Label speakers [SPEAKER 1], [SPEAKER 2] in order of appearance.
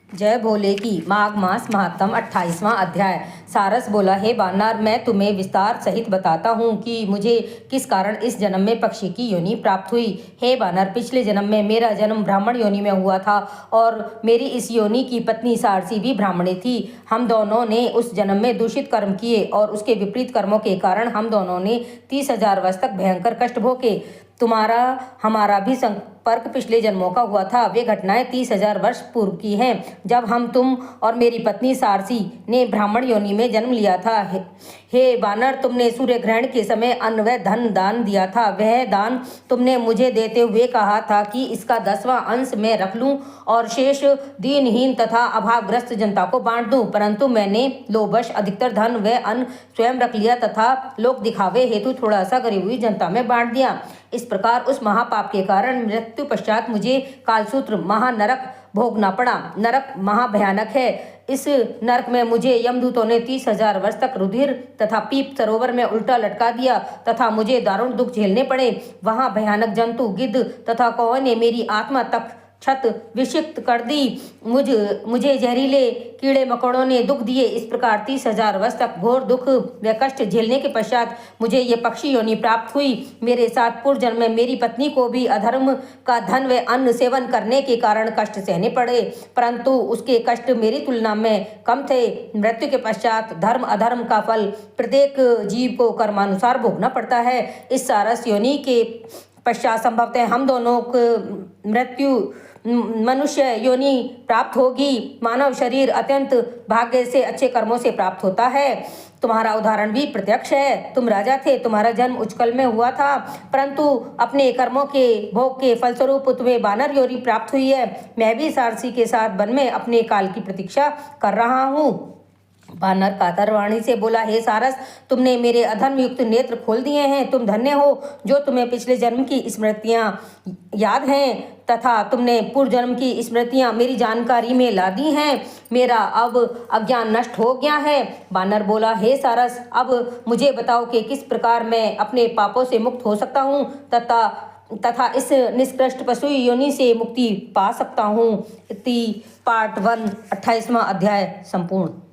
[SPEAKER 1] जय भोले की। माघ मास महात्म 28वां अध्याय। सारस बोला, हे बानर, मैं तुम्हें विस्तार सहित बताता हूँ कि मुझे किस कारण इस जन्म में पक्षी की योनि प्राप्त हुई। हे बानर, पिछले जन्म में मेरा जन्म ब्राह्मण योनि में हुआ था और मेरी इस योनि की पत्नी सारसी भी ब्राह्मणी थी। हम दोनों ने उस जन्म में दूषित कर्म किए और उसके विपरीत कर्मों के कारण हम दोनों ने 30,000 वर्ष तक भयंकर कष्ट भोगे। तुम्हारा हमारा भी संपर्क पिछले जन्मों का हुआ था। वे घटनाएं 30,000 वर्ष पूर्व की हैं, जब तुम और मेरी पत्नी सारसी ने ब्राह्मण योनि में जन्म लिया था। हे बानर, तुमने सूर्य ग्रहण के समय अन्न व धन दान दिया था। वह दान तुमने मुझे देते हुए कहा था कि इसका 10वां अंश मैं रख लूं और शेष दीनहीन तथा अभावग्रस्त जनता को बांट दूं, परंतु मैंने लोभवश अधिकतर धन व अन्न स्वयं रख लिया तथा लोक दिखावे हेतु थोड़ा सा गरीब हुई जनता में बांट दिया। इस प्रकार उस महापाप के कारण मृत्यु पश्चात मुझे कालसूत्र महानरक भोगना पड़ा। नरक महाभयानक है। इस नरक में मुझे यमदूतों ने 30,000 वर्ष तक रुधिर तथा पीप सरोवर में उल्टा लटका दिया तथा मुझे दारुण दुख झेलने पड़े। वहां भयानक जंतु, गिद्ध तथा कौवे ने मेरी आत्मा तक छत विक्षिप्त कर दी। मुझे जहरीले कीड़े मकोड़ों ने दुख दिए। इस प्रकार 30,000 वर्ष तक घोर दुख व कष्ट झेलने के पश्चात मुझे ये पक्षी योनि प्राप्त हुई। मेरे साथ पूर्व जन्म में मेरी पत्नी को भी अधर्म का धन व अन्न सेवन करने के कारण कष्ट सहने पड़े, परंतु उसके कष्ट मेरी तुलना में कम थे। मृत्यु के पश्चात धर्म अधर्म का फल प्रत्येक जीव को कर्मानुसार भोगना पड़ता है। इस सारस योनि के पश्चात संभवतः हम दोनों को मृत्यु मनुष्य योनि प्राप्त होगी। मानव शरीर अत्यंत भाग्य से अच्छे कर्मों से प्राप्त होता है। तुम्हारा उदाहरण भी प्रत्यक्ष है। तुम राजा थे, तुम्हारा जन्म उच्चकल में हुआ था, परंतु अपने कर्मों के भोग के फलस्वरूप तुम्हें बानर योनि प्राप्त हुई है। मैं भी सारसी के साथ वन में अपने काल की प्रतीक्षा कर रहा हूँ। बानर कातर वाणी से बोला, हे सारस, तुमने मेरे अधर्म युक्त नेत्र खोल दिए हैं। तुम धन्य हो जो तुम्हें पिछले जन्म की स्मृतियां याद हैं तथा तुमने पूर्व जन्म की स्मृतियां मेरी जानकारी में ला दी हैं। मेरा अब अज्ञान नष्ट हो गया है। बानर बोला, हे सारस, अब मुझे बताओ कि किस प्रकार मैं अपने पापों से मुक्त हो सकता हूँ तथा इस निष्कृष्ट पशु योनि से मुक्ति पा सकता हूँ। इति पार्ट 1 28वां अध्याय संपूर्ण।